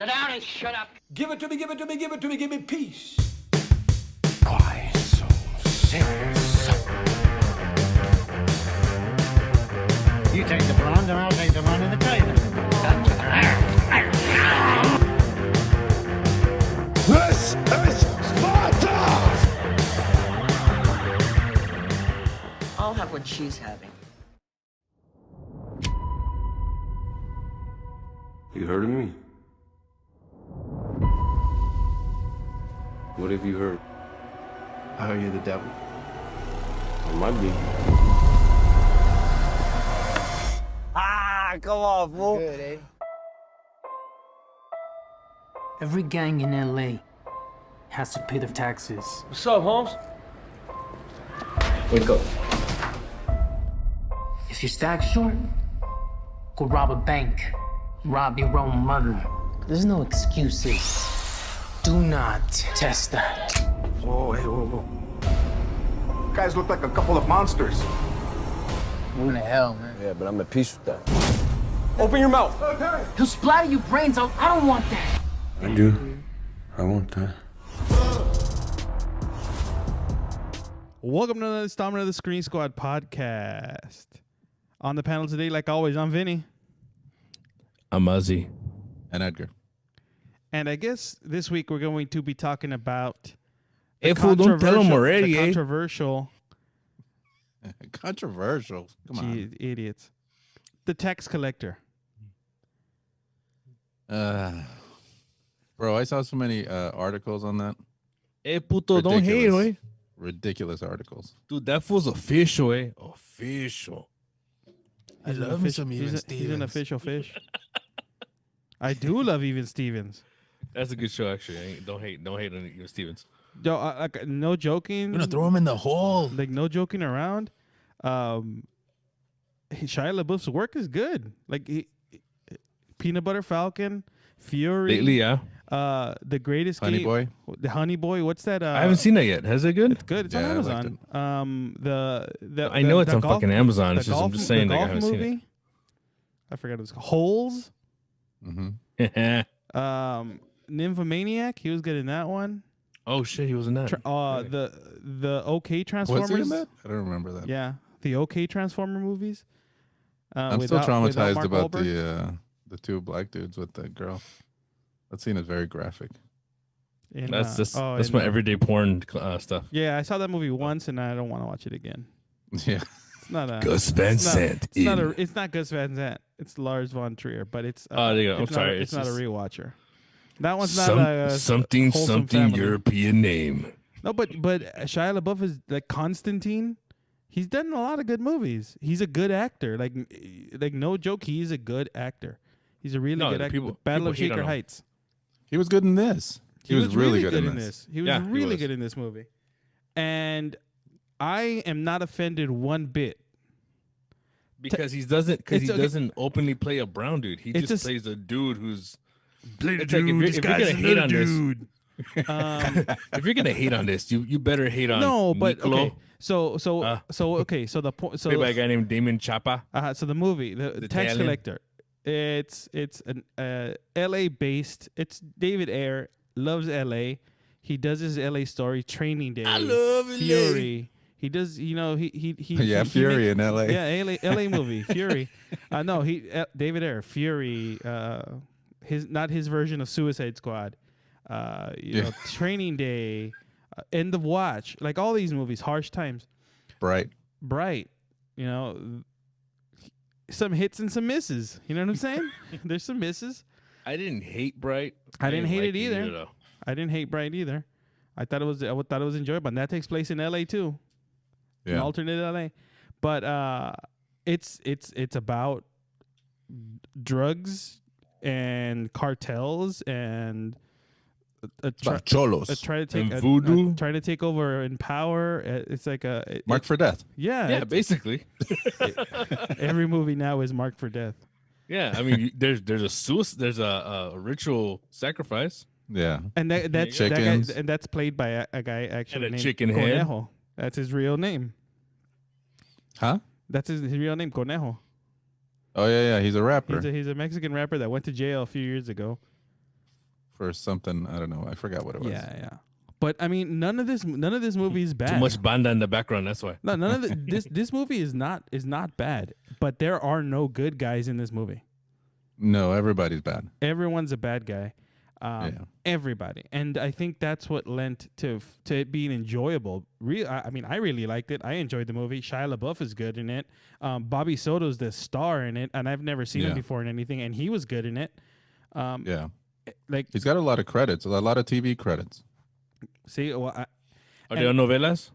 Sit down and shut up. Give it to me, give it to me, give it to me, give me peace. Why so serious? You take the blonde and I'll take the one in the trailer. This is Sparta! I'll have what she's having. You heard of me? What have you heard? I heard you're the devil. I might be. Come on, fool. Good, eh? Every gang in LA has to pay their taxes. What's up, Holmes? Wake up. If you're stacked short, go rob a bank. Rob your own mother. There's no excuses. Do not test that. Whoa, hey, whoa. You guys look like a couple of monsters. What the hell, man? Yeah, but I'm at peace with that. Open your mouth. He'll splatter your brains out. I don't want that. I do. I want that. Welcome to another installment of the Screen Squad podcast. On the panel today, like always, I'm Vinny. I'm Muzzy. And Edgar. And I guess this week we're going to be talking about Hey, fool, don't tell him already, the eh? controversial, Controversial. Come on. gee, idiots, The Tax Collector. Bro, I saw so many articles on that. Hey, puto, don't hate, Ridiculous. eh? Ridiculous articles. Dude, that fool's official, eh? Official. He's an official fish. I do love Even Stevens. That's a good show, actually. Don't hate on Even Stevens. Yo, like no joking. I'm gonna throw him in the hole. Like no joking around. Shia LaBeouf's work is good. Like Peanut Butter Falcon, Fury. Lately, yeah. The Greatest Honey Game, Boy. the Honey Boy. What's that? I haven't seen that yet. Is it good? It's good. It's on Yeah, I liked Amazon. I know it's on golf- fucking Amazon. the It's just I'm golf- just saying the that I golf haven't movie. seen I forgot what it's called. Holes. Mm-hmm. it. Nymphomaniac. He was good in that one. Oh shit, he was in that. The OK Was Transformers. he in that? I don't remember that. Yeah, the OK Transformer movies. I'm still traumatized Mark about Wahlberg. the two black dudes with the girl. That scene is very graphic. That's in, my everyday porn stuff. Yeah, I saw that movie once and I don't want to watch it again. Yeah. It's not a Gus Van Sant. It's not Gus Van Sant. It's Lars von Trier, but it's There you go. I'm it's sorry. It's not a rewatcher. That one's not a something wholesome family. European name. No, but Shia LaBeouf is like Constantine. He's done a lot of good movies. He's a good actor. Like no joke, he's a good actor. He's a really good actor. Battle of hate on Shaker him. Heights. He was good in this. He was really good in this. He was Yeah, he really was. good in this movie. And I am not offended one bit. Because he doesn't openly play a brown dude. He It's just a- plays a dude who's Play It's like if you're gonna hate on this, if you're gonna hate on this, you better hate on No, but Nicolo, okay. So the point. played by a guy named Damon Chapa. So the movie, the Tax Italian. Collector, it's an L.A. based. It's David Ayer loves L.A. He does his L.A. story, Training Day, I love LA. Fury. He does, he Yeah, Fury in LA. Yeah, L.A. movie, Fury. No, David Ayer, Fury. Not his version of Suicide Squad. Training Day, End of Watch, like all these movies, Harsh Times, Bright. you know, some hits and some misses. You know what I'm saying? There's some misses. I didn't hate Bright. I didn't hate like it either. though. I didn't hate Bright either. I thought it was enjoyable, and that takes place in L.A. too, an Yeah. alternate L.A. But it's about drugs and cartels and Cholos. try to take over in power. It's like Marked for death. Yeah, basically. Every movie now is marked for death. Yeah, I mean, there's a ritual sacrifice. Yeah. And that guy, Chickens. and that's played by a guy actually And a named chicken head. Conejo. That's his real name. Huh? That's his real name, Conejo. Oh yeah, yeah. He's a rapper. He's a Mexican rapper that went to jail a few years ago. for something. I don't know. I forgot what it was. Yeah, yeah. But I mean, none of this movie is bad. Too much banda in the background. That's why. No, none of this movie is not bad. But there are no good guys in this movie. No, everybody's bad. Everyone's a bad guy. Everybody, and I think that's what lent to it being enjoyable. I mean, I really liked it. I enjoyed the movie. Shia LaBeouf is good in it. Bobby Soto's the star in it, and I've never seen him before in anything, and he was good in it. Like he's got a lot of credits, a lot of TV credits. See, well, are they on novelas?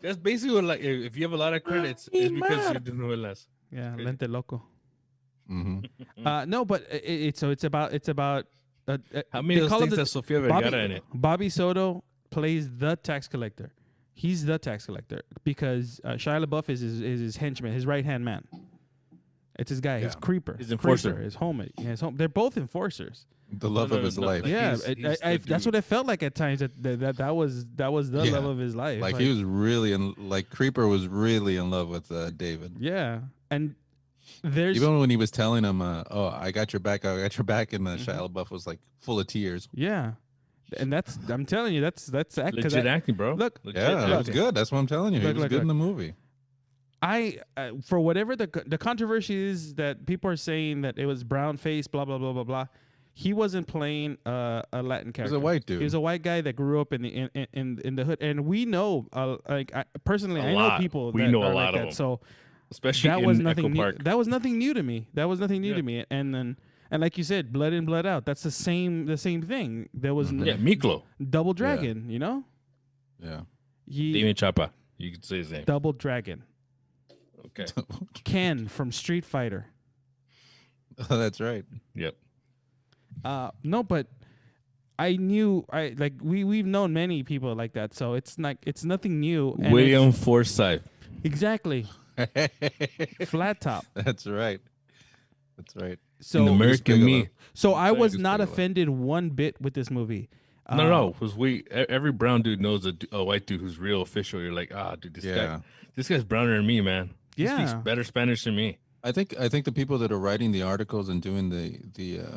That's basically what, like, if you have a lot of credits, it's because you do novelas. Yeah, Lente Loco. Mm-hmm. No, but it's about how many of those things has Sofia Vergara in it? Bobby Soto plays the tax collector. He's the tax collector because Shia LaBeouf is his henchman, his right hand man. It's his guy, his creeper, his enforcer, his home. They're both enforcers. The love of his life. Yeah, that's what it felt like at times. That was the love of his life. Like he was really Creeper was really in love with David. Yeah, and there's even when he was telling him, "Oh, I got your back," and Shia LaBeouf was like full of tears. Yeah, and I'm telling you, that's legit acting, bro. Look, it was good. That's what I'm telling you. He was good in the movie. For whatever the controversy is that people are saying that it was brown face, blah blah blah blah blah. He wasn't playing a Latin character. He was a white dude. He was a white guy that grew up in the hood, and we know, personally, I know people. We that know are a lot like of that. them. So especially that in was nothing Echo new. Park. That was nothing new to me. And like you said, blood in, blood out. That's the same thing. There was Miklo, Double Dragon. You know. Yeah. Damien Chapa. You could say his name. Double Dragon. Okay. Ken from Street Fighter. Oh, that's right. Yep. No, but we've known many people like that, so it's nothing new. And William Forsythe. Exactly. Flat top. That's right. So in American Me. So I was not offended one bit with this movie. No, because every brown dude knows a white dude who's real official. You're like, dude, this guy's browner than me, man. He speaks better Spanish than me. I think the people that are writing the articles and doing the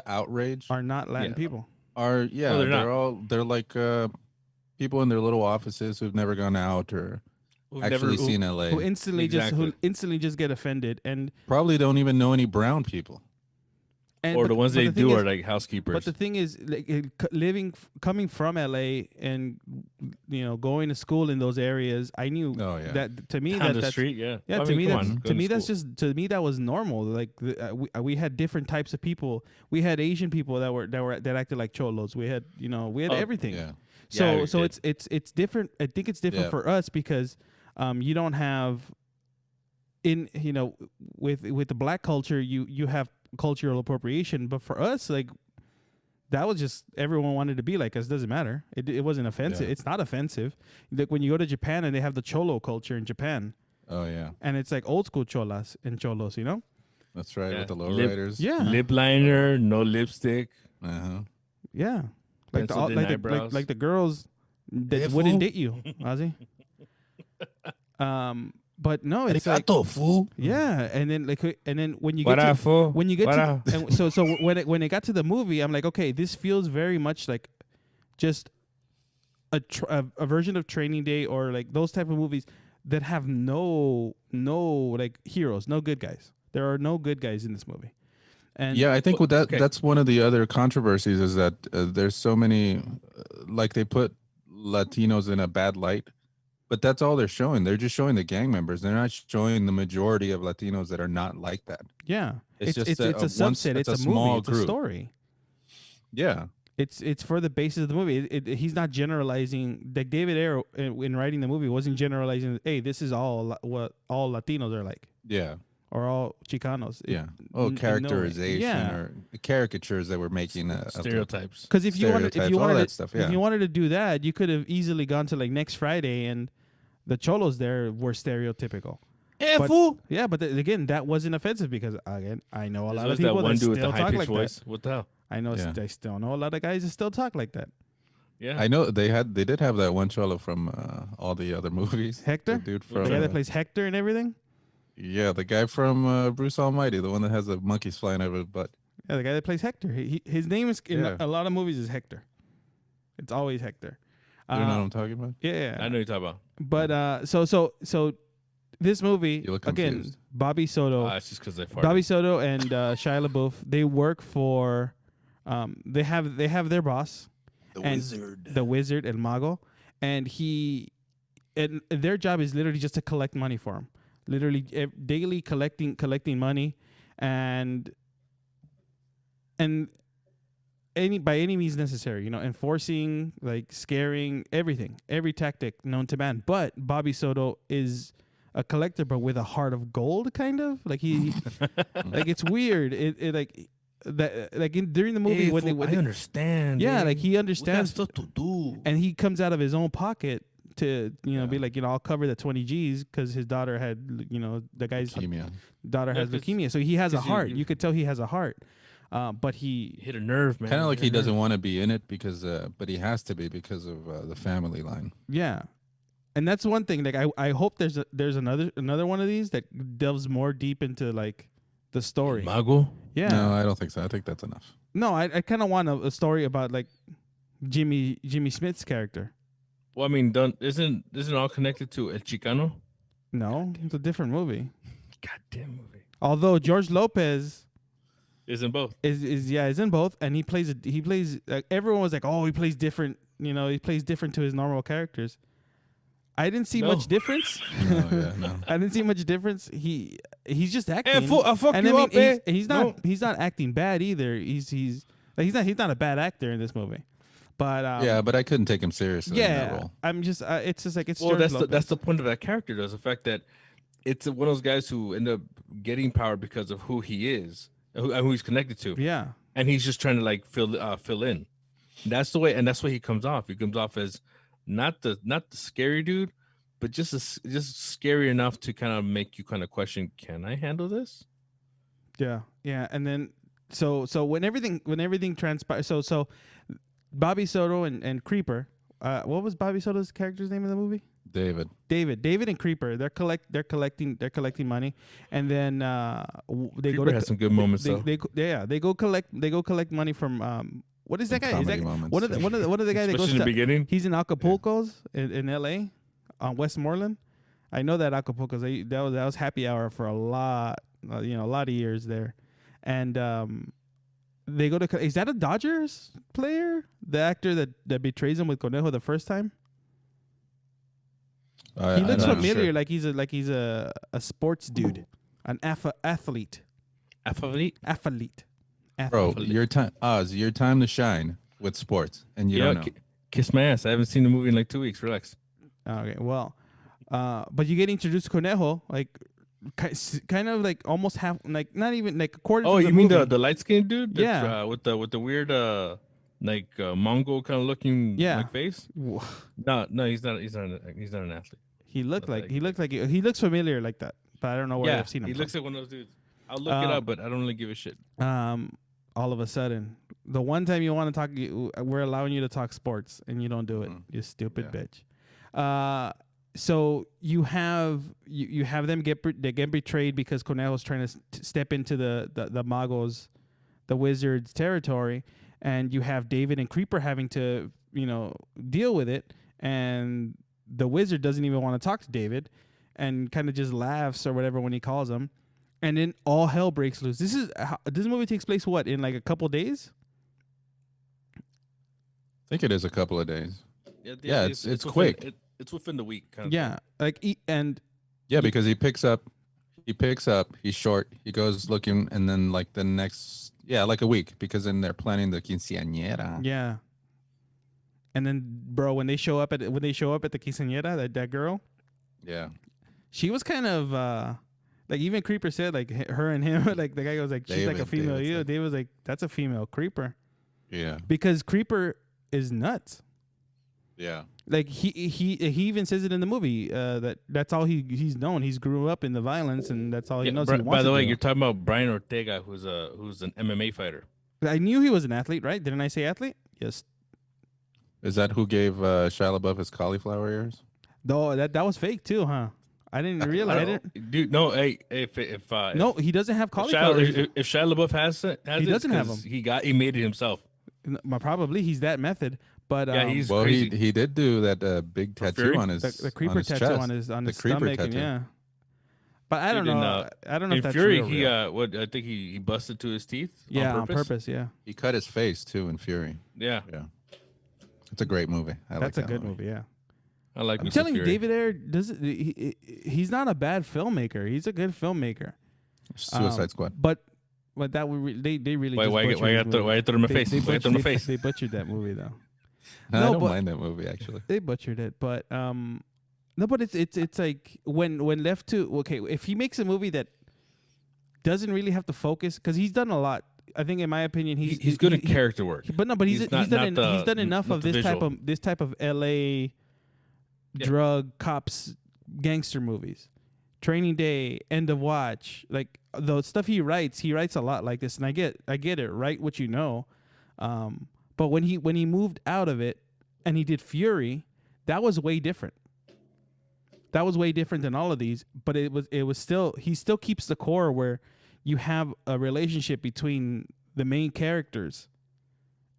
outrage are not Latin people. They're like people in their little offices who've never gone out or actually seen LA. Who instantly just get offended and probably don't even know any brown people. Or the ones they do are like housekeepers. But the thing is, coming from LA and going to school in those areas, I knew that to me down the street, to me that was normal. Like we had different types of people. We had Asian people that acted like cholos. We had everything. Yeah. So it's different. I think it's different for us because you don't have with the black culture you have cultural appropriation, but for us, like, that was just everyone wanted to be like us. Doesn't matter. It wasn't offensive. It's not offensive. Like when you go to Japan and they have the cholo culture in Japan. Oh yeah. And it's like old school cholas and cholos, That's right, with the lowriders. Yeah. Lip liner, no lipstick. Yeah. Like the girls that wouldn't date you, Ozzy. But no, it's like fool. Yeah, and then when you get to when it got to the movie, I'm like, okay, this feels very much like just a version of Training Day or like those type of movies that have no like heroes, no good guys. There are no good guys in this movie. And I think with that, that's one of the other controversies is that there's so many, like they put Latinos in a bad light. But that's all they're showing. They're just showing the gang members. They're not showing the majority of Latinos that are not like that. Yeah, it's just a subset. It's a small movie. It's group. a story. Yeah, it's for the basis of the movie. He's not generalizing. Like David Ayer in writing the movie wasn't generalizing. Hey, this is all what all Latinos are like. Yeah, or all Chicanos. Characterization or caricatures that were making stereotypes. Because if you wanted to do that, you could have easily gone to like Next Friday and the cholos there were stereotypical. But again, that wasn't offensive because again, I know a lot of people that still talk like that. What the hell? I know I still know a lot of guys that still talk like that. Yeah, I know they did have that one cholo from all the other movies. Hector, the dude from the guy that plays Hector and everything. Yeah, the guy from Bruce Almighty, the one that has the monkeys flying over his butt. Yeah, the guy that plays Hector. His name is in Yeah. a lot of movies is Hector. It's always Hector. You know what I'm talking about? Yeah. I know you're talking about. But so this movie You look again, confused. Bobby Soto. It's just because they farted. Bobby Soto and Shia LaBeouf, they work for, they have their boss, The and Wizard. the Wizard El Mago, and their job is literally just to collect money for him, literally daily collecting money, and by any means necessary, enforcing, like scaring, every tactic known to man. But Bobby Soto is a collector, but with a heart of gold, kind of like he, like it's weird. It like that, like during the movie when I understand. yeah, dude. like he We got understands, stuff to do. and he comes out of his own pocket to be like, I'll cover the 20 G's because his daughter had, the guy's Leukemia. daughter has 'cause- leukemia, so he has a 'cause heart. You could tell he has a heart, but he Hit a nerve, man. Kind of like Hit a he nerve. doesn't want to be in it because, but he has to be because of the family line. Yeah, and that's one thing. Like I hope there's another one of these that delves more deep into like the story. Mago. Yeah. No, I don't think so. I think that's enough. No, I kind of want a story about like Jimmy Smith's character. Well, I mean, isn't it all connected to El Chicano? No, it's a different movie. Goddamn movie. Although George Lopez Isn't both? is in both, and he plays everyone was like, oh, he plays different. He plays different to his normal characters. I didn't see No. much difference. No, yeah, no. I didn't see much difference. He's just acting. I'll fuck and you up, he's No. not acting bad either. He's not a bad actor in this movie. But Yeah, but I couldn't take him seriously in that yeah, role. I'm just it's just like it's Well, George Lopez. that's the point of that character. Does the fact that it's one of those guys who end up getting power because of who he is, who he's connected to. Yeah, and he's just trying to like fill in. That's the way, and that's why he comes off. He comes off as not the scary dude, but just scary enough to kind of make you kind of question, can I handle this? yeah, and then so when everything transpires, so Bobby Soto and Creeper, what was Bobby Soto's character's name in the movie? David and Creeper, they're collecting money, and then they Creeper go to has some good moments though. they go collect money from what is that guy? Is that Comedy moments. one of the guy that goes Especially in the to, beginning. he's in Acapulco's in LA on Westmoreland. I know that Acapulco's that was happy hour for a lot of years there, and they go to, is that a Dodgers player, the actor that betrays him with Conejo the first time? He looks familiar, Sure. like he's a sports dude, an athlete. Bro, your time, Oz, your time to shine with sports, and you don't know. Kiss my ass. I haven't seen the movie in like 2 weeks. Relax. Okay, well, but you get introduced to Conejo, like kind of like almost half, like not even like a quarter. Oh, of you the mean movie. the light skinned dude? That's, Yeah. with the weird Mongol kind of looking like face. Wha- No, he's not. He's not an athlete. He looked Not like like- he looks familiar like that, but I don't know where Yeah, I've seen him. he from. looks like one of those dudes. I'll look it up, but I don't really give a shit. All of a sudden, the one time you want to talk, we're allowing you to talk sports, and you don't do it. You stupid bitch. So you have them get betrayed because Conejo's trying to step into the Magos, the Wizards' territory, and you have David and Creeper having to deal with it, and the Wizard doesn't even want to talk to David, and kind of just laughs or whatever when he calls him. And then all hell breaks loose. This movie takes place in like a couple days? I think it is a couple of days. Yeah, it's within- quick. It's within the week. Kind of Yeah, Because he picks up, he's short, he goes looking, and then like the next, like a week, because then they're planning the quinceañera. yeah. And then, bro, when they show up at the quinceañera, that girl, Yeah. she was kind of like, even Creeper said, like, her and him, like the guy goes like, she's like a female. David was like, that's a female Creeper. Yeah. Because Creeper is nuts. Yeah. Like he even says it in the movie that's all he's known. He's grew up in the violence, and that's all he knows. By the way, you're talking about Brian Ortega, who's an MMA fighter. I knew he was an athlete, right? Didn't I say athlete? Yes. Is that who gave Shia LaBeouf his cauliflower ears? Though that was fake too, huh? I didn't realize. I didn't. Dude, no, hey, if No, he doesn't have cauliflower. if Shia LaBeouf has it, He doesn't have 'cause them. He made it himself. Probably he's that method, but Yeah, he's Well, crazy. he did do that big tattoo Fury? on his the creeper his tattoo chest. on his The creeper stomach, and tattoo. yeah. But I don't Dude, know. I don't know In if that's Fury, real. what I think he busted to his teeth. Yeah, on purpose. Yeah, He cut his face too in Fury. Yeah, Yeah, it's a great movie. I like that's a that good movie. Yeah. I like. I'm me some telling you, Fury. David Ayer he's not a bad filmmaker. He's a good filmmaker. Suicide Squad. But that they really Why just why butchered why the I throw movie. why I throw him in my They- face? they Why I throw him in my butchered- face? They butchered that movie though. I No, don't but- mind that movie actually. They butchered it, but no, but it's like when left to if he makes a movie that doesn't really have to focus because he's done a lot. I think, in my opinion, He's good at character work. But no, but he's not- done not he's done enough not of the this type of L.A. drug cops gangster movies. Training Day, End of Watch, like the stuff he writes a lot like this, and I get it. Write what you know, but when he moved out of it and he did Fury, that was way different. That was way different than all of these, but it was still he still keeps the core where you have a relationship between the main characters,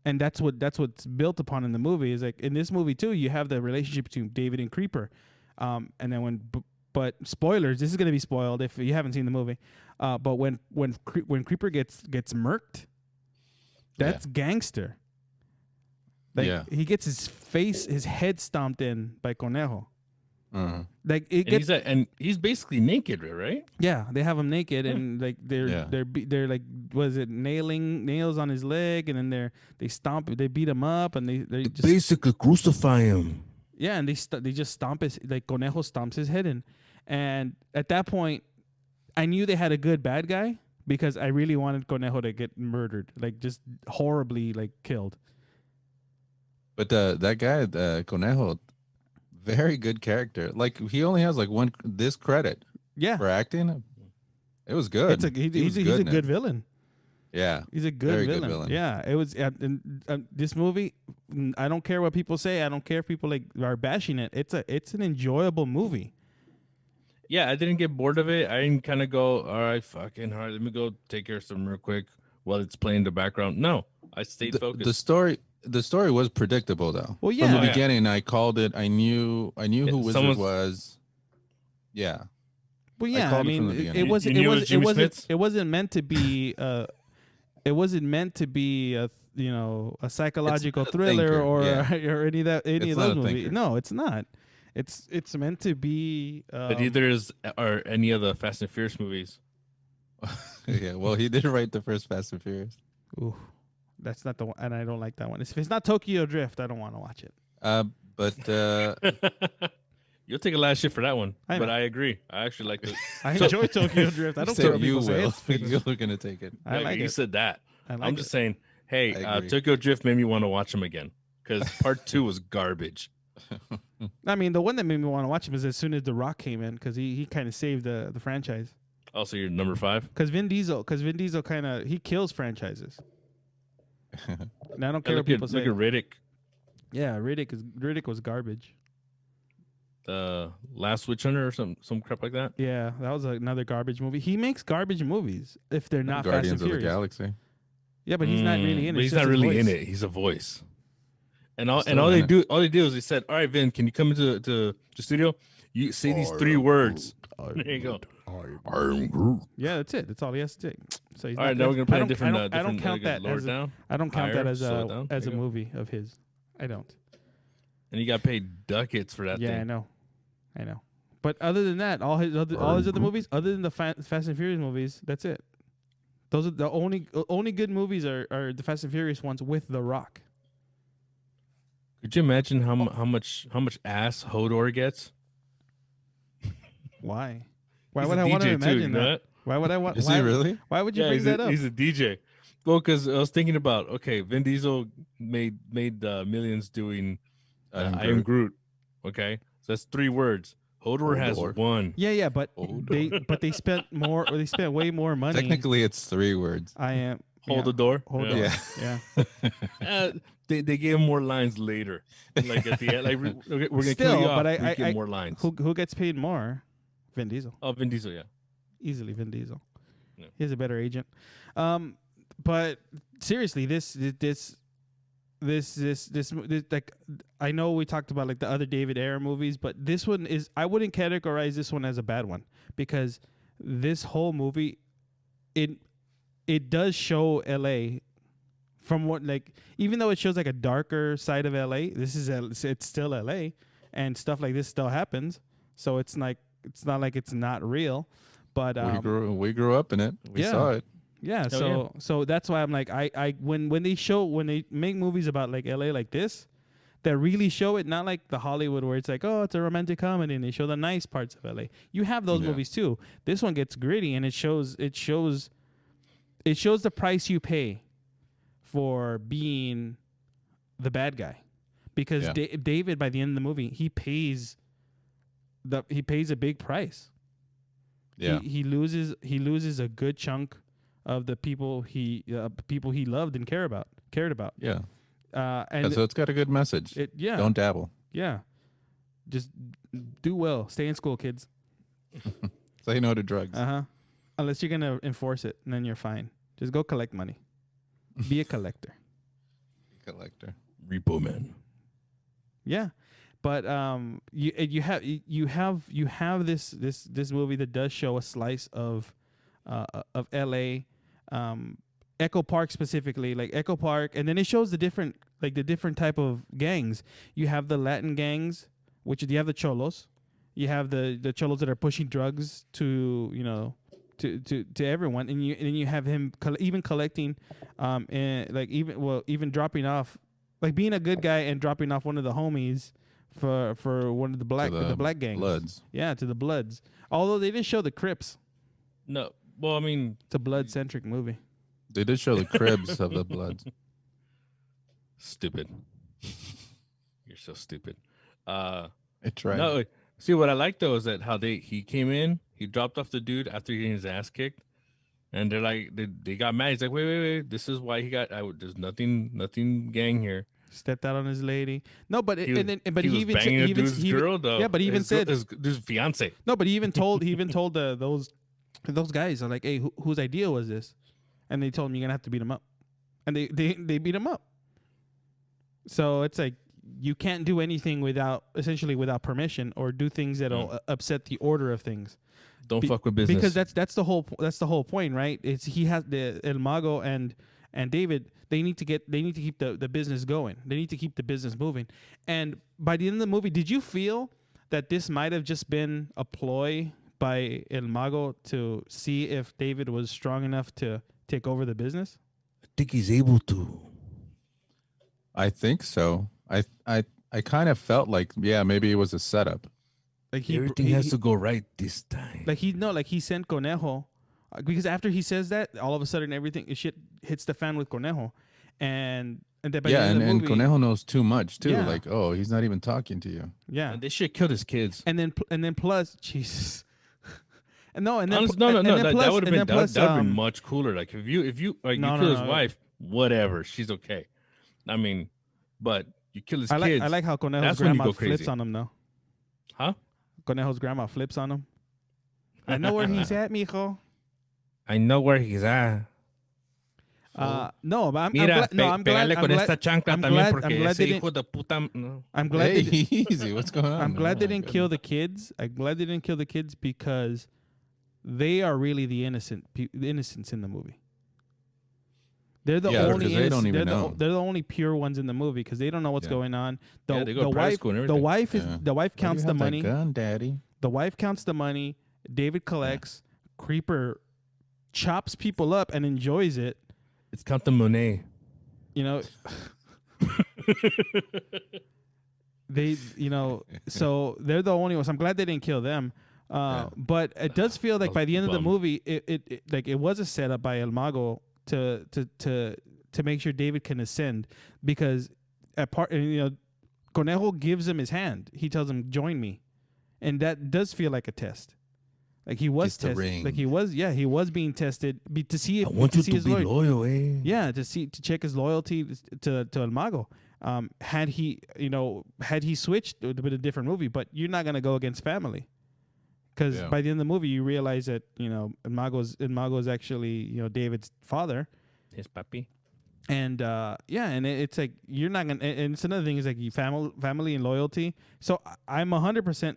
and that's what's built upon in the movie. Is like in this movie too, you have the relationship between David and Creeper, and then but spoilers, this is gonna be spoiled if you haven't seen the movie. But when Creeper gets murked, that's gangster. Like he gets his head stomped in by Conejo. Like it gets, and he's basically naked, right? yeah, they have him naked and like they're like was it nails on his leg, and then they beat him up, and they just Basically crucify him. yeah, and they just stomp his Conejo stomps his head in, and at that point, I knew they had a good bad guy because I really wanted Conejo to get murdered, like just horribly killed. But that guy, Conejo, very good character. Like he only has this credit. Yeah, for acting. It was good. He's a good villain. Yeah, he's a good villain. Yeah, it was. This movie, I don't care what people say. I don't care if people are bashing it. It's an enjoyable movie. Yeah, I didn't get bored of it. I didn't kind of go, all right, fucking hard. Let me go take care of something real quick while it's playing in the background. No, I stayed focused. The story was predictable though. Well, yeah. From the beginning, I called it. I knew who Wizard was. Yeah. Well, yeah. called I it from the mean, beginning. it wasn't meant to be. It wasn't meant to be a psychological thriller thinker, or yeah. or any of It's those not a movies. thinker. No, it's not. It's meant to be. But either is or any of the Fast and Furious movies. Yeah. Well, he did write the first Fast and Furious. Ooh, that's not the one, and I don't like that one. If it's not Tokyo Drift, I don't want to watch it. But You'll take a lot of shit for that one. I But know. I agree. I actually like it. I enjoy Tokyo Drift. I don't Say care what you people say. will. You're gonna take it. I like you it. said that. I like I'm just it. saying, hey, I agree. Tokyo Drift made me want to watch them again because part 2 was garbage. I mean, the one that made me want to watch him is as soon as The Rock came in because he kind of saved the franchise. Also, you're number 5. Because Vin Diesel kind of he kills franchises. And I don't care what people say. Look at Riddick. Yeah, Riddick was garbage. Last Witch Hunter or some crap like that. Yeah, that was another garbage movie. He makes garbage movies if they're not Guardians Fast and of the Furious. Galaxy. Yeah, but he's not really in it. But he's It's just not his really in voice. it. He's a voice. And all Still they in it. do is they said, "All right, Vin, can you come into the studio? You say these 3 words." There you go. I'm Groot. Yeah, that's it. That's all he has to do. So he's All not right, now we're good. gonna play I a different. don't different count that lower as down. I don't count Higher, that as slow down. a There you go. movie of his. I don't. And you got paid ducats for that Yeah, thing. I know. But other than that, all his other movies, other than the Fast and Furious movies, that's it. Those are the only good movies are the Fast and Furious ones with The Rock. Could you imagine how much ass Hodor gets? Why? Why He's would a I want to DJ too, imagine you know that? Why would I want? Is he really? Why would you Yeah, bring that up? he's a DJ. Well, because I was thinking about Vin Diesel made millions doing I am Groot. Okay, so that's 3 words. Hodor has Hodor. 1. Yeah, but Hold they spent more. Or they spent way more money. Technically, it's 3 words. I am. Hold the door. Hold on. Yeah. Yeah. They gave him more lines later. Like at the end, like we're gonna Still, kill you off. but we I get more lines. Who gets paid more? Vin Diesel. Oh, Vin Diesel, yeah. Easily Vin Diesel. Yeah. He's a better agent. But seriously, this like, I know we talked about like the other David Ayer movies, but this one is, I wouldn't categorize this one as a bad one, because this whole movie, it does show LA from what, like, even though it shows like a darker side of LA, it's still LA, and stuff like this still happens. So it's like, it's not like it's not real, but we grew up in it. We saw it. Yeah, so that's why I'm like, when they make movies about like LA like this, that really show it, not like the Hollywood where it's like, oh, it's a romantic comedy and they show the nice parts of LA. You have those movies too. This one gets gritty, and it shows the price you pay for being the bad guy, because David, by the end of the movie, he pays a big price. Yeah, he loses a good chunk of the people he loved and cared about. Yeah. And so it's got a good message. Don't dabble. Yeah. Just do well. Stay in school, kids. Say no to drugs. Unless you're gonna enforce it, and then you're fine. Just go collect money. Be a collector. Repo man. Yeah. But you have this movie that does show a slice of LA, Echo Park specifically, like Echo Park, and then it shows the different type of gangs. You have the Latin gangs, which you have the cholos, you have the cholos that are pushing drugs to everyone, and then you have him even collecting, and like even dropping off, like being a good guy and dropping off one of the homies for one of the black gangs. Bloods. Yeah, to the Bloods. Although they didn't show the Crips. No. Well, I mean, it's a blood-centric movie. They did show the Cribs of the Bloods. Stupid. You're so stupid. I tried. No, see what I like though is that how he came in, he dropped off the dude after getting his ass kicked, and they're like they got mad. He's like, wait, this is why he got. There's nothing gang here. Stepped out on his lady. No, but he even banging a dude's girl though. Yeah, but he even said his fiance. No, but he even told those guys are like, hey, whose idea was this? And they told him, you're gonna have to beat him up, and they beat him up. So it's like, you can't do anything without permission, or do things that'll upset the order of things. Don't fuck with business, because that's the whole point, right? It's he has the El Mago and David. They need to keep the business going. They need to keep the business moving. And by the end of the movie, did you feel that this might have just been a ploy by El Mago to see if David was strong enough to take over the business? I think he's able to. I think so. I kind of felt like, maybe it was a setup. Like everything has to go right this time. Like he sent Conejo, because after he says that, all of a sudden shit hits the fan with Conejo, and by the end of the movie, Conejo knows too much too. Yeah. Like, oh, he's not even talking to you. Yeah, and they should kill his kids. And then plus, Jesus. And then that would have been much cooler. Like if you kill his wife, whatever, she's okay. I mean, but you kill his kids. I like how Conejo's grandma flips on him though. Huh? Conejo's grandma flips on him. I know where he's at, mijo. I know where he's at. No, but I'm glad. I'm glad easy. What's going on? I'm glad they didn't kill the kids. I'm glad they didn't kill the kids, because they are really the innocents in the movie. They're the only they don't even know. They're the only pure ones in the movie, because they don't know what's going on. The wife counts the money. Gun, daddy. The wife counts the money. David collects. Creeper chops people up and enjoys it. It's count the money. You know. So they're the only ones. I'm glad they didn't kill them. But it does feel like by the end of the movie, it was a setup by El Mago to make sure David can ascend, because Conejo gives him his hand. He tells him, "Join me," and that does feel like a test. Like he was tested. Like he was being tested to see if I want you to be loyal, eh? Yeah, to check his loyalty to El Mago. Had he switched, it would have been a different movie. But you're not gonna go against family. because Yeah. by the end of the movie you realize that Mago's actually David's father. His papi. And it's like you're not gonna. And it's another thing is like you family and loyalty. So I'm 100%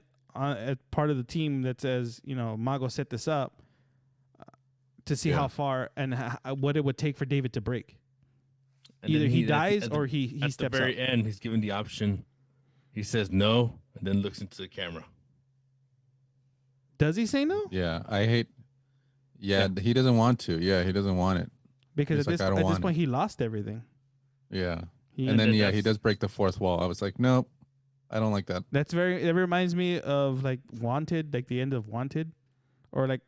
part of the team that says Mago set this up to see how far and what it would take for David to break. And Either then he dies or he at steps the very up. end, he's given the option. He says no, and then looks into the camera. Does he say no? Yeah, I hate. Yeah, he doesn't want to. Yeah, he doesn't want it. Because He's at like, this "I don't at this want point he lost everything. Yeah, He- and then then he that's- does break the fourth wall. I was like, nope, I don't like that. It reminds me of like Wanted, like the end of Wanted, or like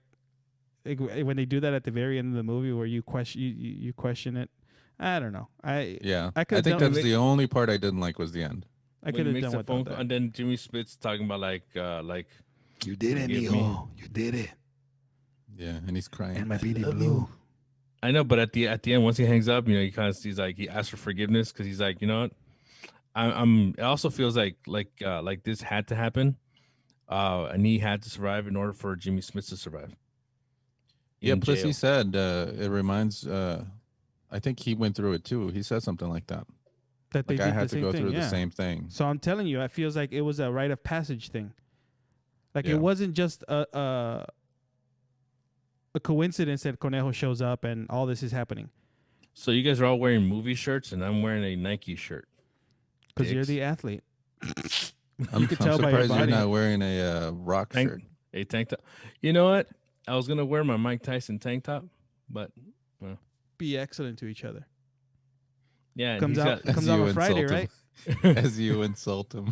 when they do that at the very end of the movie where you question it. I don't know. Yeah, I I could've think done- that's the only part I didn't like was the end. I When could he have makes done the without phone that. call, and then Jimmy Smith's talking about like You did it, Forgive me. mijo. You did it. Yeah, and he's crying. And my beady blue. I know, but at the end, once he hangs up, he kind of sees like he asks for forgiveness because he's like, you know what, it also feels like this had to happen, and he had to survive in order for Jimmy Smith to survive. Yeah, in plus jail. he said it reminds. I think he went through it too. He said something like that. That they Like I did had the to same go thing, through the yeah. same thing. So I'm telling you, it feels like it was a rite of passage thing. Like Yeah. it wasn't just a coincidence that Conejo shows up and all this is happening So you guys are all wearing movie shirts, and I'm wearing a Nike shirt. because you're Dicks. the athlete. I'm, could I'm tell by your surprised you're body. not wearing a rock shirt. A tank top. You know what? I was gonna wear my Mike Tyson tank top, but Be excellent to each other. yeah, and Comes he's out got- comes As out you on Friday, insult right? him. As you insult him.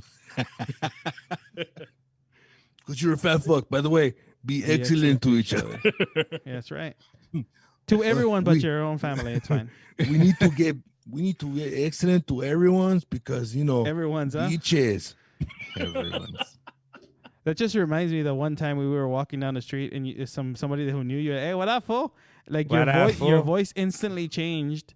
Because you're a fat fuck. By the way, be excellent to each other. Yeah, that's right. To everyone but we- your own family, it's fine. We need to get excellent to everyone's because Everyone's huh? beaches. Everyone's. That just reminds me that one time we were walking down the street and somebody who knew you, hey, what up, fool? Like What up, fool? your voice instantly changed.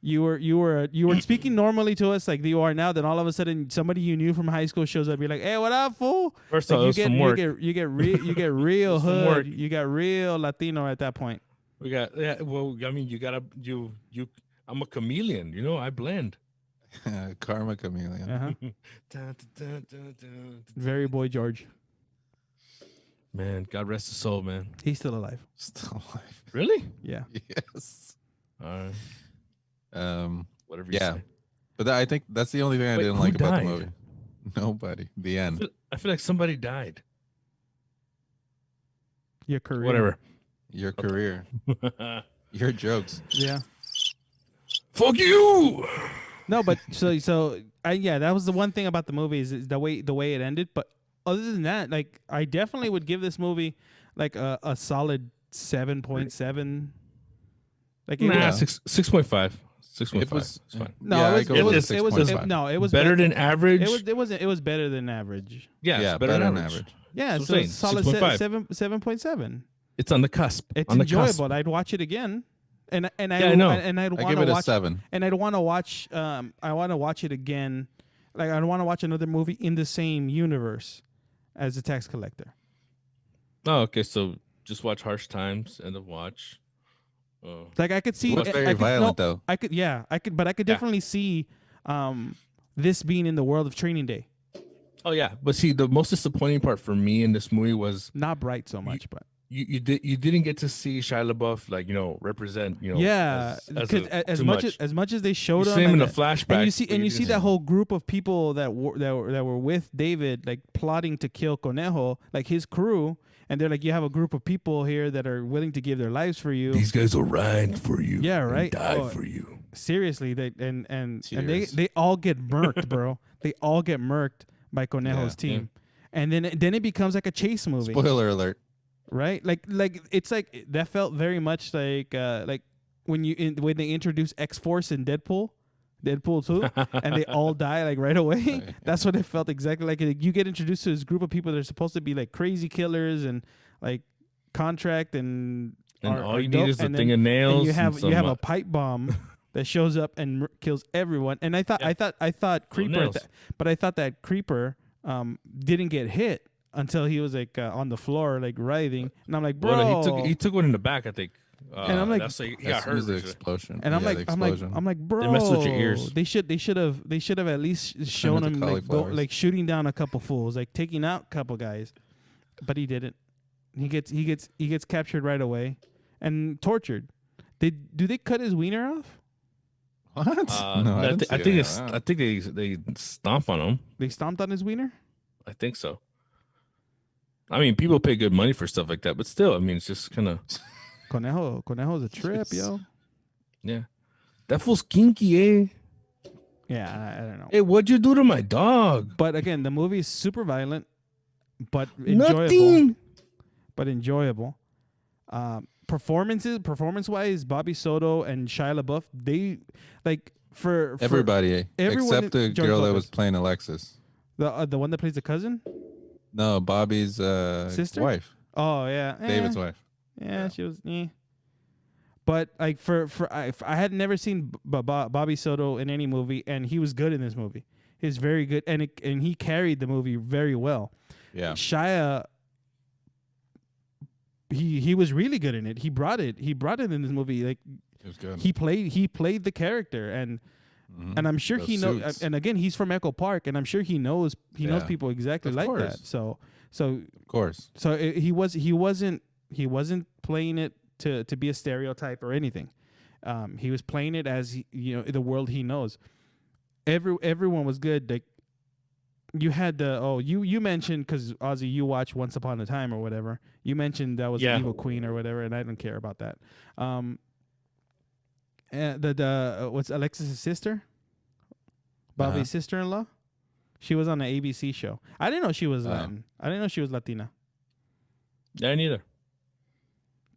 You were speaking normally to us like you are now. Then all of a sudden, somebody you knew from high school shows up. You're like, hey, what up, fool? First Like, of all, it was from work. you get real from hood. work. You got real Latino at that point. We got Well, I mean, you. I'm a chameleon. I blend. Karma chameleon. Uh-huh. Dun, dun, dun, dun, dun. Very boy George. Man, God rest his soul, man. He's still alive. Still alive. Really? Yeah. Yes. All right. Whatever you Yeah. say. But I think that's the only thing I Wait, didn't who like about died? the movie. Nobody. The end. I feel like somebody died. Your career. Whatever. Your career. Your jokes. Yeah. Fuck you. No, but that was the one thing about the movie is the way it ended. But other than that, like I definitely would give this movie like a solid 7.7. Like it Nah, was, 6.5. 6.5. It was. It's fine. no, yeah, it I was, go it with was, the it was, 6.5. it was Better than average. It was better than average. Yeah, Yeah, it's better than than average. Yeah, That's so what I'm it's saying, solid 6.5. 7.7. It's on the cusp. It's on the enjoyable. I'd watch it again, and Yeah, I know. and I'd I want give to it a watch 7. and I'd want to watch. I want to watch it again. Like I want to watch another movie in the same universe as The Tax Collector. Oh, okay. So just watch Harsh Times. End of watch. Oh. Like I could see. It was I very could, violent, no, though. I could. Yeah, I could. But I could Yeah. definitely see this being in the world of Training Day. Oh yeah, but see, the most disappointing part for me in this movie was Not bright so much, but you didn't get to see Shia LaBeouf represent yeah, because as much as they showed You him see him in and a flashback, and you see but you didn't- that whole group of people that were with David, like plotting to kill Conejo, like his crew, and they're like, you have a group of people here that are willing to give their lives for you. These guys will ride for you. Yeah, and right. Die Oh, for you. Seriously, they and Cheers. they all get murked, bro. They all get murked by Conejo's Yeah. team, and then it becomes like a chase movie, Spoiler alert. right? Like it's like that felt very much like when they introduce X-Force in Deadpool 2, and they all die like right away. That's what it felt exactly like. You get introduced to this group of people that are supposed to be like crazy killers and like contract and all you dope, need is a and thing then- of nails. and you and have some, a pipe bomb that shows up and kills everyone. And I thought Creeper, nails. but I thought that Creeper didn't get hit. until he was like on the floor, like writhing, and I'm like, bro. Well, he took one in the back, I think. And I'm like, that's like, he As got soon hurt. as the Richard. explosion. and I'm Yeah, like, the I'm like, explosion. I'm like, bro. They messed with your ears. They should have at least shown into him like cauliflowers. shooting down a couple fools, like taking out a couple guys, but he didn't. He gets captured right away, and tortured. Do they cut his wiener off? What? No, I, didn't I see think any it's. of that. I think they stomp on him. They stomped on his wiener. I think so. I mean, people pay good money for stuff like that, but still, I mean, it's just kind of Conejo's a trip, yo. yeah. That fool's kinky, eh? Yeah, I don't know. Hey, what'd you do to my dog? But again, the movie is super violent, but enjoyable. Nothing. But enjoyable. Performance-wise, Bobby Soto and Shia LaBeouf, they like for Everybody, everyone except the George girl that Lopez. was playing Alexis. the one that plays the cousin. No, Bobby's Sister? wife, Oh yeah, David's wife. Yeah, she was. But like I had never seen Bobby Soto in any movie, and he was good in this movie. He's very good, and he carried the movie very well. Yeah. Shia, he was really good in it. He brought it in this movie. Like It was good. he played the character, and I'm sure Those he knows. suits. And again, he's from Echo Park, and I'm sure he knows Yeah. people exactly Of like course. that. So Of course. he wasn't playing it to be a stereotype or anything. He was playing it as the world he knows. Everyone was good. Like you had you mentioned, because Ozzy, you watched Once Upon a Time or whatever. You mentioned that was the Evil Queen or whatever, and I don't care about that. And what's Alexis' sister? Bobby's sister-in-law. She was on an ABC show. I didn't know she was Latin. I didn't know she was Latina. Yeah, neither.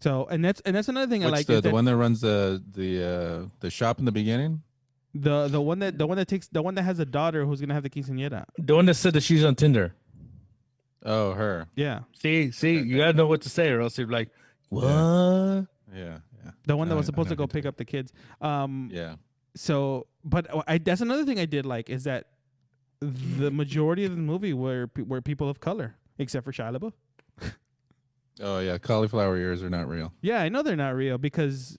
So and that's another thing I Which like. the one that runs the shop in the beginning? The one that has a daughter who's gonna have the quinceañera. The one that said that she's on Tinder. Oh, her. Yeah. See, you gotta know what to say, or else you're like, what? Yeah. The one that was I supposed know to go who pick you're up the kids. Yeah. So, but that's another thing I did like, is that the majority of the movie were people of color, except for Shia LaBeouf. Oh yeah, cauliflower ears are not real. Yeah, I know they're not real because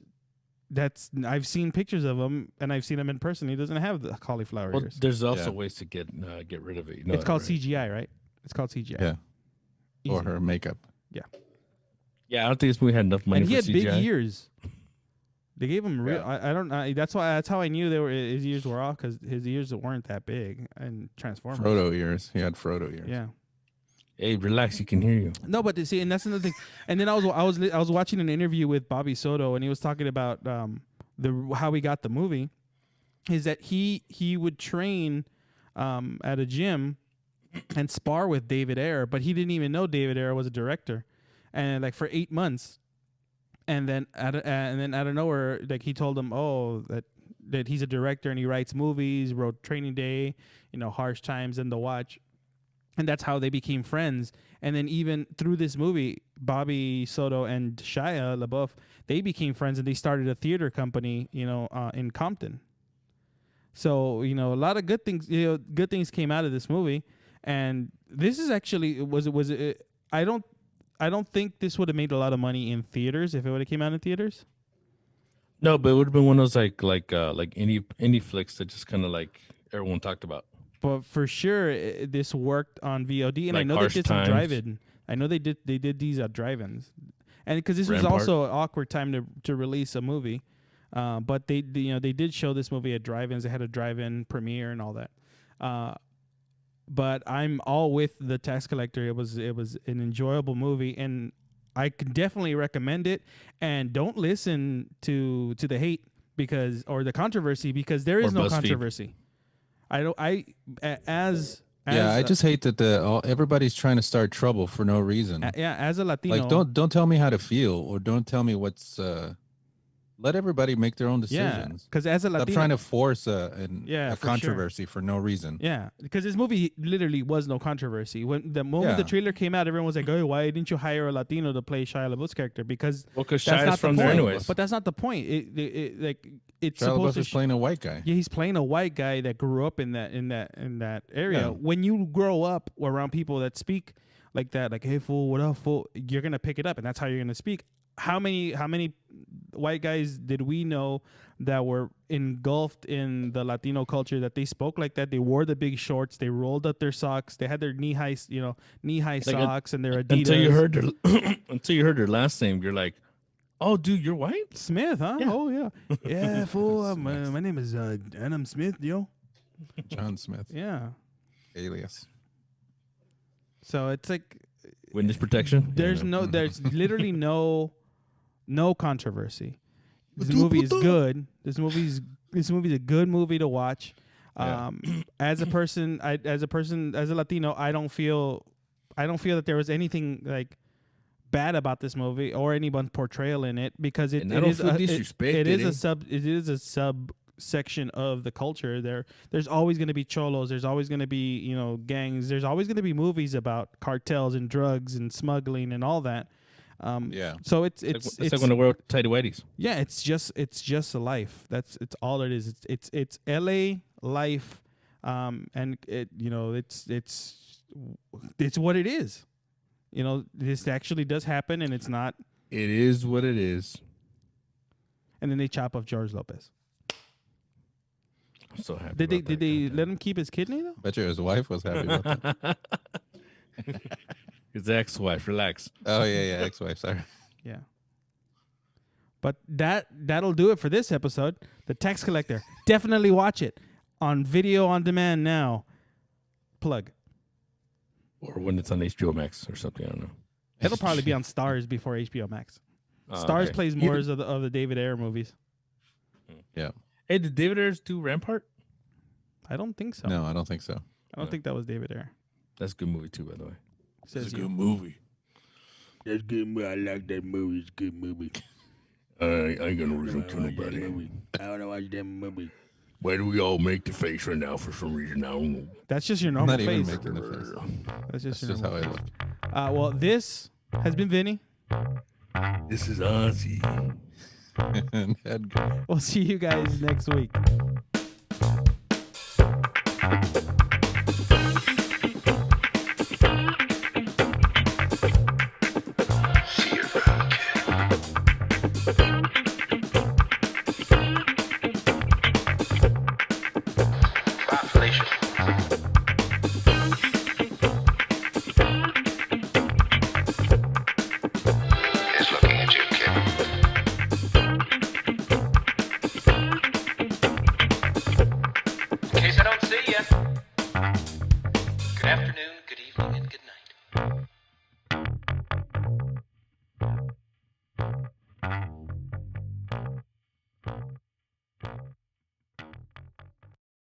I've seen pictures of him and I've seen him in person. He doesn't have the cauliflower Well, ears. there's also Yeah. ways to get rid of it. You know It's that, called right? CGI, right? It's called CGI. Yeah. Easy. Or her makeup. Yeah, I don't think this movie had enough money And he for had CGI. big ears. They gave him real. Yeah. I don't. That's how I knew his ears were off, because his ears weren't that big and Transformers. Frodo ears. He had Frodo ears. Yeah. Hey, relax. You can hear you. No, but see, and that's another thing. And then I was watching an interview with Bobby Soto, and he was talking about how he got the movie. Is that he would train at a gym and spar with David Ayer, but he didn't even know David Ayer was a director, and like for 8 months, and then out of nowhere, like he told him, that he's a director and he writes movies, wrote Training Day, Harsh Times, and The Watch. And that's how they became friends. And then even through this movie, Bobby Soto and Shia LaBeouf, they became friends, and they started a theater company, in Compton. So, a lot of good things came out of this movie. And this is actually I don't think this would have made a lot of money in theaters if it would have came out in theaters. No, but it would have been one of those like indie flicks that just kind of like everyone talked about. But for sure, this worked on VOD, and I Like know they Harsh did some Times. drive-in. I know they did these at drive-ins, and because this was Rampart. also an awkward time to release a movie, but they did show this movie at drive-ins. They had a drive-in premiere and all that. But I'm all with The Tax Collector. It was an enjoyable movie, and I can definitely recommend it. And don't listen to the hate or the controversy, because there is Or no BuzzFeed. controversy. I just hate that everybody's trying to start trouble for no reason. as a Latino, Like don't tell me how to feel, or don't tell me what's let everybody make their own decisions. because as a Stop Latino, trying to force a for sure. controversy for no reason. yeah, because this movie literally was no controversy. When the moment the Yeah. trailer came out, everyone was like, "Oh, why didn't you hire a Latino to play Shia LaBeouf's character?" Because Because that's Shia's not from the there point. anyways. But that's not the point. It's Shia supposed LaBeouf to is playing a white guy. Yeah, he's playing a white guy that grew up in that area. Yeah. When you grow up around people that speak like that, like, hey fool, what up fool, you're gonna pick it up, and that's how you're gonna speak. How many white guys did we know that were engulfed in the Latino culture that they spoke like that? They wore the big shorts, they rolled up their socks, they had their knee-high socks and their Adidas. Until you heard their last name, you're like, oh, dude, you're white? Smith, huh? Yeah. Oh, yeah. Yeah, fool. My name is Adam Smith, yo. John Smith, Yeah. alias. So it's like Witness protection? there's literally no controversy. This movie is good. This movie's a good movie to watch. As a Latino, I don't feel that there was anything like bad about this movie or anyone's portrayal in it, because it is a subsection of the culture. There's always going to be cholos, there's always going to be gangs, there's always going to be movies about cartels and drugs and smuggling and all that. So it's like when they wear tidy whities. Yeah, it's just a life. It's all it is. It's LA life, and it's what it is. This actually does happen, and it's not. It is what it is. And then they chop off George Lopez. I'm so happy. Did they let him keep his kidney though? Bet you his wife was happy about that. His ex-wife. Relax. Oh yeah, ex-wife. Sorry. Yeah. But that'll do it for this episode. The Tax Collector. Definitely watch it on video on demand now. Plug. Or when it's on HBO Max or something. I don't know. It'll probably be on Stars before HBO Max. Stars okay. plays more of the David Ayer movies. Yeah. Hey, did David Ayers do Rampart? I don't think so. No, I don't think so. I don't think that was David Ayer. That's a good movie too, by the way. Says you. movie. That's good movie. I like that movie. It's a good movie. I ain't got no reason to nobody. I want to watch that movie. Why do we all make the face right now for some reason? I don't know. That's just your I'm normal not even face. making the face. That's just That's your just how I normal look. face. Well, this has been Vinny. This is Ozzy. And Edgar. We'll see you guys next week.